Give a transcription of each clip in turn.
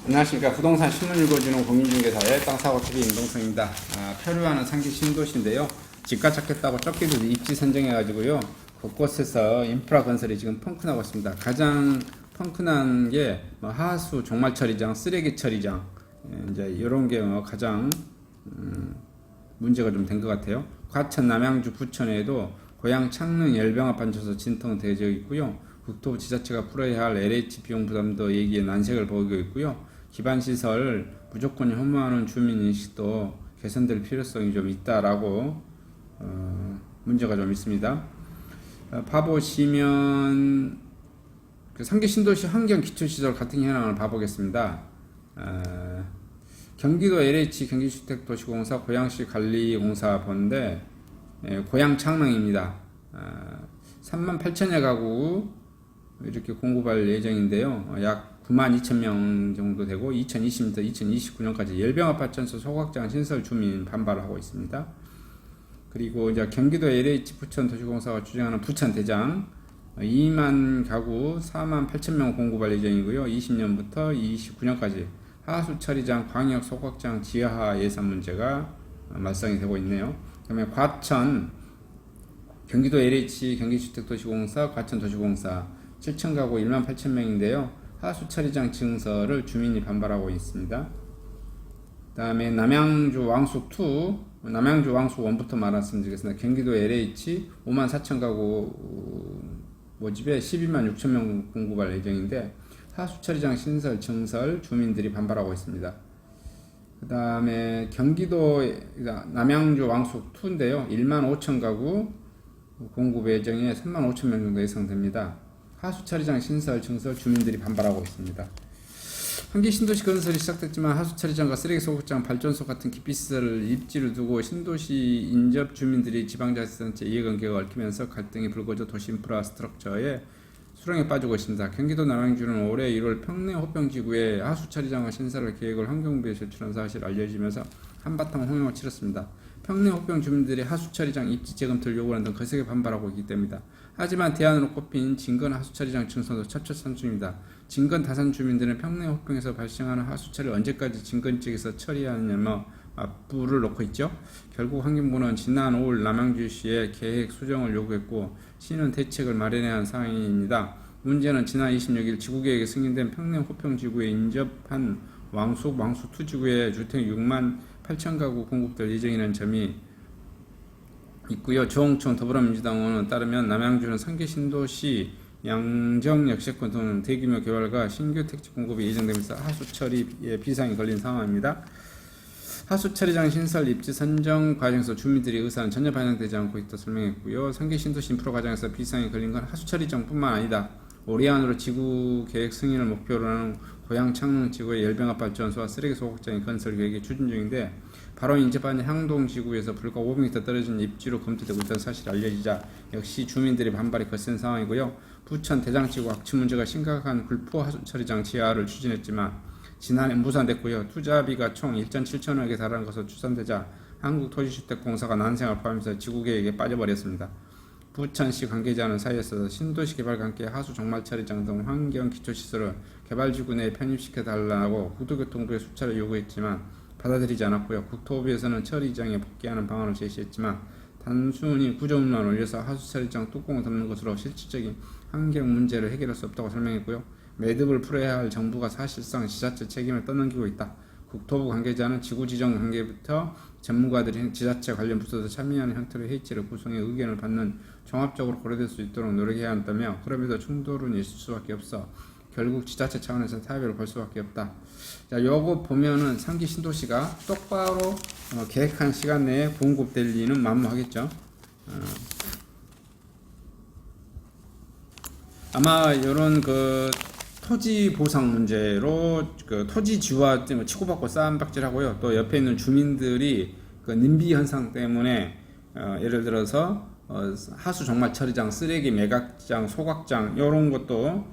안녕하십니까. 부동산 신문 읽어주는 공인중개사의 땅사고TV 임동성입니다. 표류하는 상기 신도시인데요. 집가 찾겠다고 쫓기듯 입지 선정해가지고요. 곳곳에서 인프라 건설이 지금 펑크나고 있습니다. 가장 펑크난 게 하수 종말 처리장, 쓰레기 처리장, 이제 이런 게 가장 문제가 좀 된 것 같아요. 과천, 남양주, 부천에도 고양, 창릉, 열병합 반초소 진통되어 있고요. 국토부 지자체가 풀어야 할 LH 비용 부담도 얘기에 난색을 보이고 있고요. 기반시설 무조건 혐오하는 주민인식도 개선될 필요성이 좀 있다라고 문제가 좀 있습니다. 봐보시면 상계 신도시 환경 기초시설 같은 현황을 봐보겠습니다. 경기도 LH 경기주택도시공사 고양시 관리공사 본데 고양 창릉입니다. 38,000여 가구 이렇게 공급할 예정인데요. 약 92,000명 정도 되고 2020부터 2029년까지 열병합발전소 소각장 신설 주민 반발을 하고 있습니다. 그리고 이제 경기도 LH 부천 도시공사가 주장하는 부천 대장 2만 가구 48,000명 공급할 예정이고요. 20년부터 29년까지 하수 처리장, 광역 소각장 지하 예산 문제가 말썽이 되고 있네요. 그다음에 과천 경기도 LH 경기주택도시공사 과천도시공사 7천 가구 18,000명인데요. 하수 처리장 증설을 주민이 반발하고 있습니다. 그 다음에 남양주 왕수2, 남양주 왕수1부터 말씀드리겠습니다. 경기도 LH 54,000 가구 모집에 126,000명 공급할 예정인데 하수 처리장 신설, 증설 주민들이 반발하고 있습니다. 그 다음에 경기도 남양주 왕수2인데요. 15,000 가구 공급 예정에 35,000명 정도 예상됩니다. 하수 처리장 신설, 증설 주민들이 반발하고 있습니다. 한기 신도시 건설이 시작됐지만 하수 처리장과 쓰레기 소각장, 발전소 같은 기피시설을 입지를 두고 신도시 인접 주민들이 지방자치단체 이해관계가 얽히면서 갈등이 불거져 도시 인프라 스트럭처에 수렁에 빠지고 있습니다. 경기도 남양주는 올해 1월 평내 호평지구에 하수 처리장과 신설을 계획을 환경부에 제출한 사실이 알려지면서 한바탕 홍역을 치렀습니다. 평내 호평 주민들이 하수 처리장 입지 재검토를 요구하는 등 거세게 반발하고 있기 때문이다. 하지만 대안으로 꼽힌 진건 하수 처리장 증설도 첩첩산중입니다. 진건 다산 주민들은 평내 호평에서 발생하는 하수 처리를 언제까지 진건 지역에서 처리하냐며 불을 놓고 있죠. 결국 환경부는 지난 5월 남양주시에 계획 수정을 요구했고 시는 대책을 마련해야 한 상황입니다. 문제는 지난 26일 지구계획에 승인된 평내 호평지구에 인접한 왕수2 지구에 주택 6만 8천 가구 공급될 예정이라는 점이 있고요. 조홍천 더불어민주당원은 따르면 남양주는 상계 신도시 양정 역세권 등 대규모 개발과 신규 택지 공급이 예정되면서 하수 처리에 비상이 걸린 상황입니다. 하수 처리장 신설 입지 선정 과정에서 주민들의 의사는 전혀 반영되지 않고 있다 설명했고요. 상계 신도시 인프라 과정에서 비상이 걸린 건 하수 처리장뿐만 아니다. 올해 안으로 지구 계획 승인을 목표로 하는 고양 창릉 지구의 열병합 발전소와 쓰레기 소각장의 건설 계획이 추진 중인데 바로 인접한 향동 지구에서 불과 500m 떨어진 입지로 검토되고 있다는 사실이 알려지자 역시 주민들의 반발이 거센 상황이고요. 부천 대장지구 악취 문제가 심각한 굴포 하수 처리장 지하를 추진했지만 지난해 무산됐고요. 투자비가 총 1,700억에 달하는 것으로 추산되자 한국토지주택공사가 난생을 포함해서 지구계획에 빠져버렸습니다. 부천시 관계자는 사이에서 신도시 개발과 함께 하수 종말 처리장 등 환경 기초시설을 개발지구 내에 편입시켜달라고 국토교통부에 수차례 요구했지만 받아들이지 않았고요. 국토부에서는 처리장에 복귀하는 방안을 제시했지만 단순히 구조물만 올려서 하수 처리장 뚜껑을 덮는 것으로 실질적인 환경 문제를 해결할 수 없다고 설명했고요. 매듭을 풀어야 할 정부가 사실상 지자체 책임을 떠넘기고 있다. 국토부 관계자는 지구 지정 단계부터 전문가들이 지자체 관련 부서도 참여하는 형태로 회의체를 구성해 의견을 받는 종합적으로 고려될 수 있도록 노력해야 한다며 그럼에도 충돌은 있을 수밖에 없어 결국 지자체 차원에서 타협을 볼 수밖에 없다. 자, 요거 보면은 상기 신도시가 똑바로 계획한 시간 내에 공급될 리는 만무하겠죠. 아마 요런 토지 보상 문제로 토지 지와 치고받고 싸움박질하고요. 또 옆에 있는 주민들이 nim비 현상 때문에 예를 들어서 하수 종말 처리장, 쓰레기 매각장, 소각장 이런 것도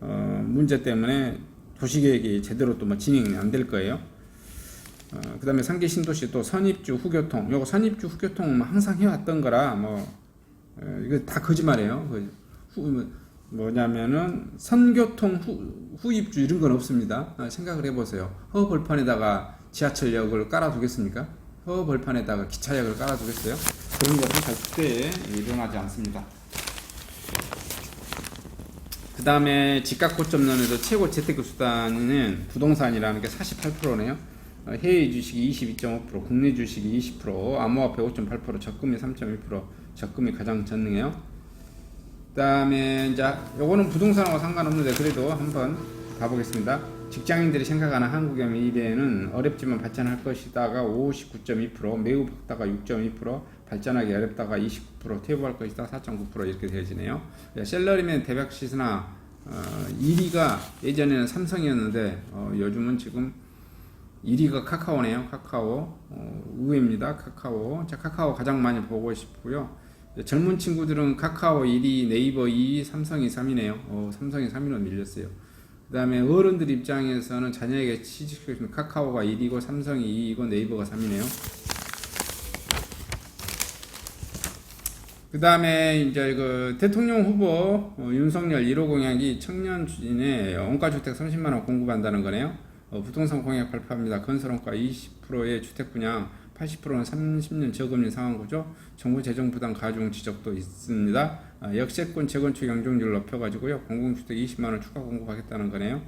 문제 때문에 도시계획이 제대로 또 진행이 안 될 거예요. 그 다음에 상계 신도시 또 선입주 후교통, 요거 선입주 후교통 항상 해왔던 거라 이거 다 거짓말이에요. 뭐냐면은 선교통 후입주 이런 건 없습니다. 생각을 해보세요. 허벌판에다가 지하철역을 깔아두겠습니까? 허벌판에다가 기차역을 깔아두겠어요? 그런 것은 절대 일어나지 않습니다. 그 다음에 집값 고점론에서 최고 재테크 수단은 부동산이라는 게 48%네요. 해외 주식이 22.5%, 국내 주식이 20%, 암호화폐 5.8%, 적금이 3.1%, 적금이 가장 전능해요. 그 다음에 이제 요거는 부동산하고 상관없는데 그래도 한번 봐보겠습니다. 직장인들이 생각하는 한국의 미래는 어렵지만 발전할 것이다가 59.2%, 매우 밝다가 6.2%, 발전하기 어렵다가 29%, 퇴보할 것이다 4.9% 이렇게 되어지네요. 셀러리맨 대박시스나 1위가 예전에는 삼성이었는데 요즘은 지금 1위가 카카오네요. 카카오 의외입니다. 카카오. 자, 카카오 가장 많이 보고 싶고요. 젊은 친구들은 카카오 1위, 네이버 2위, 삼성이 3위네요. 삼성이 3위로 밀렸어요. 그 다음에 어른들 입장에서는 자녀에게 취직시키면 카카오가 1위고 삼성이 2위고 네이버가 3위네요. 그 다음에 이제 그 대통령 후보 윤석열 1호 공약이 청년 추진에 원가주택 30만원 공급한다는 거네요. 부동산 공약 발표합니다. 건설원가 20%의 주택 분양, 80%는 30년 저금리 상황구조, 정부 재정 부담 가중 지적도 있습니다. 역세권 재건축 용적률을 높여가지고요, 공공주택 20만원 추가 공급하겠다는 거네요.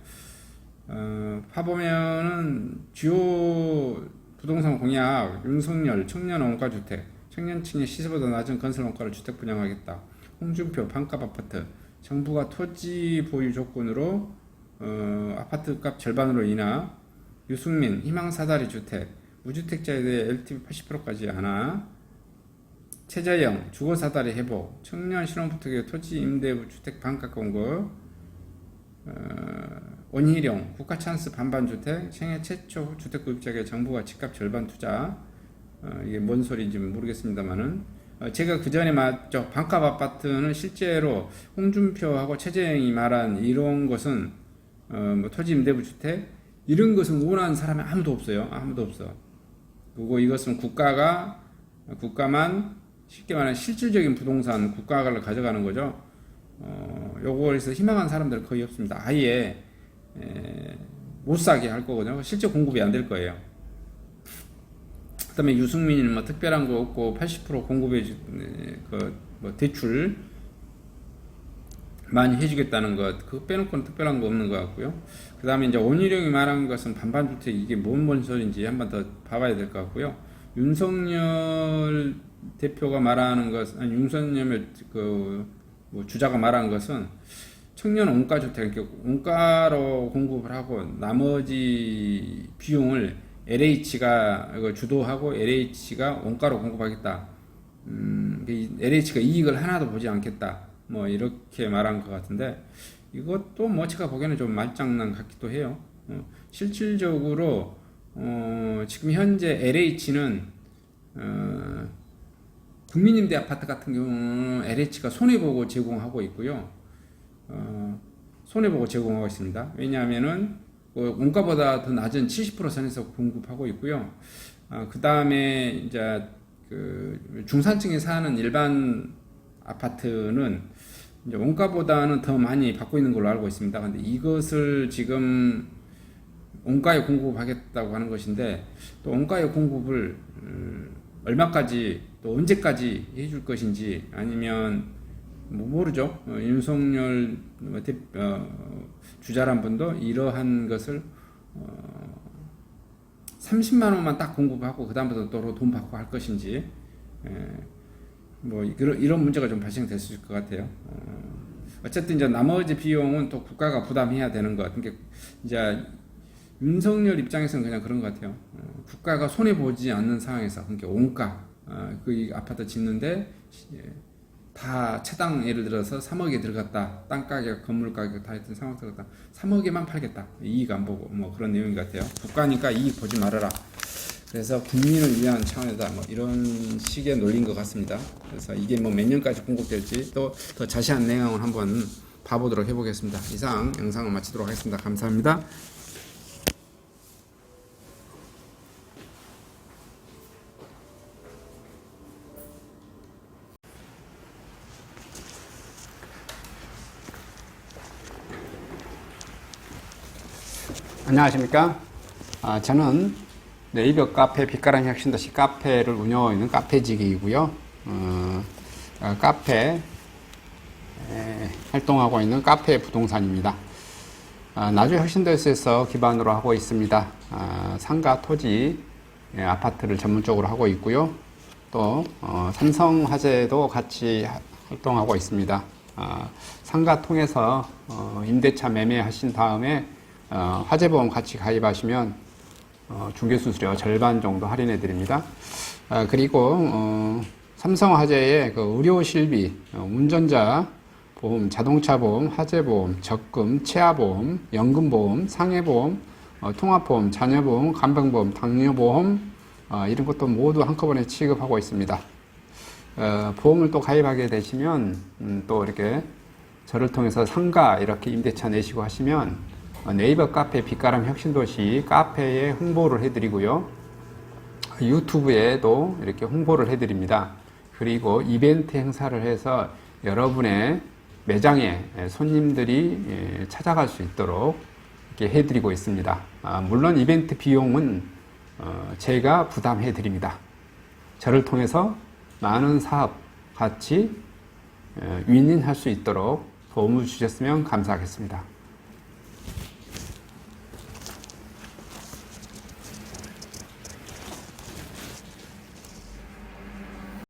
봐보면은 주요 부동산 공약, 윤석열 청년 원가주택, 청년층의 시세보다 낮은 건설 원가를 주택 분양하겠다. 홍준표 반값 아파트, 정부가 토지 보유 조건으로 아파트 값 절반으로 인하, 유승민 희망사다리 주택, 무주택자에 대해 LTV 80%까지 하나, 최재형 주거사다리 회복, 청년 실업부터 토지 임대 주택 반값 공급, 원희룡 국가찬스 반반주택, 생애 최초 주택 구입자에게 정부가 집값 절반 투자. 이게 뭔 소리인지 모르겠습니다만은 제가 그 전에 말했죠. 반값 아파트는 실제로 홍준표하고 최재형이 말한 이런 것은 뭐 토지 임대부 주택 이런 것은 원하는 사람이 아무도 없어요. 아무도 없어. 그리고 이것은 국가만 쉽게 말하면 실질적인 부동산 국가를 가져가는 거죠. 요거에서 희망하는 사람들은 거의 없습니다. 아예 못 사게 할 거거든요. 실제 공급이 안 될 거예요. 그 다음에 유승민은 뭐 특별한 거 없고 80% 공급해 뭐 대출 많이 해주겠다는 것, 그거 빼놓고는 특별한 거 없는 것 같고요. 그 다음에 이제 원희룡이 말한 것은 반반주택 이게 뭔 소리인지 한번 더 봐봐야 될 것 같고요. 윤석열 대표가 말하는 것, 아니 윤석열 뭐 주자가 말한 것은 청년 원가주택, 원가로 공급을 하고 나머지 비용을 LH가 주도하고 LH가 원가로 공급하겠다. LH가 이익을 하나도 보지 않겠다. 뭐 이렇게 말한 것 같은데 이것도 뭐 제가 보기에는 좀 말장난 같기도 해요. 실질적으로 지금 현재 LH는 국민임대 아파트 같은 경우는 LH가 손해보고 제공하고 있고요. 손해보고 제공하고 있습니다. 왜냐하면은 원가보다 더 낮은 70% 선에서 공급하고 있고요. 그 다음에 이제 그 중산층에 사는 일반 아파트는 이제 원가보다는 더 많이 받고 있는 걸로 알고 있습니다. 근데 이것을 지금 원가에 공급하겠다고 하는 것인데 또 원가에 공급을 얼마까지 또 언제까지 해줄 것인지 아니면 뭐 모르죠. 윤석열 주자란 분도 이러한 것을 30만 원만 딱 공급하고 그 다음부터 또 돈 받고 할 것인지 뭐 이런 문제가 좀 발생될 수 있을 것 같아요. 어쨌든 이제 나머지 비용은 또 국가가 부담해야 되는 것. 그러니까 이제 윤석열 입장에서는 그냥 그런 것 같아요. 국가가 손해 보지 않는 상황에서 그러니까 원가 그 아파트 짓는데 다 채당 예를 들어서 3억에 들어갔다. 땅 가격, 건물 가격 다 했던 3억 들어갔다. 3억에만 팔겠다. 이익 안 보고 뭐 그런 내용 같아요. 국가니까 이익 보지 말아라. 그래서 국민을 위한 차원에다 뭐 이런 식의 논리인 것 같습니다. 그래서 이게 뭐 몇 년까지 공급될지 또 더 자세한 내용을 한번 봐보도록 해보겠습니다. 이상 영상을 마치도록 하겠습니다. 감사합니다. 안녕하십니까. 저는 네이버 카페 빛가람 혁신도시 카페를 운영하고 있는 카페직이고요. 카페 활동하고 있는 카페 부동산입니다. 나주 혁신도시에서 기반으로 하고 있습니다. 상가, 토지, 아파트를 전문적으로 하고 있고요. 또 삼성화재도 같이 활동하고 있습니다. 상가 통해서 임대차 매매하신 다음에 화재보험 같이 가입하시면 중개수수료 절반 정도 할인해 드립니다. 그리고 삼성화재의 그 의료실비, 운전자 보험, 자동차 보험, 화재보험, 적금, 치아보험, 연금보험, 상해보험, 통합보험, 자녀보험, 간병보험, 당뇨보험 이런 것도 모두 한꺼번에 취급하고 있습니다. 보험을 또 가입하게 되시면 또 이렇게 저를 통해서 상가 이렇게 임대차 내시고 하시면 네이버 카페 빛가람 혁신도시 카페에 홍보를 해드리고요. 유튜브에도 이렇게 홍보를 해드립니다. 그리고 이벤트 행사를 해서 여러분의 매장에 손님들이 찾아갈 수 있도록 이렇게 해드리고 있습니다. 물론 이벤트 비용은 제가 부담해 드립니다. 저를 통해서 많은 사업 같이 윈윈할 수 있도록 도움을 주셨으면 감사하겠습니다.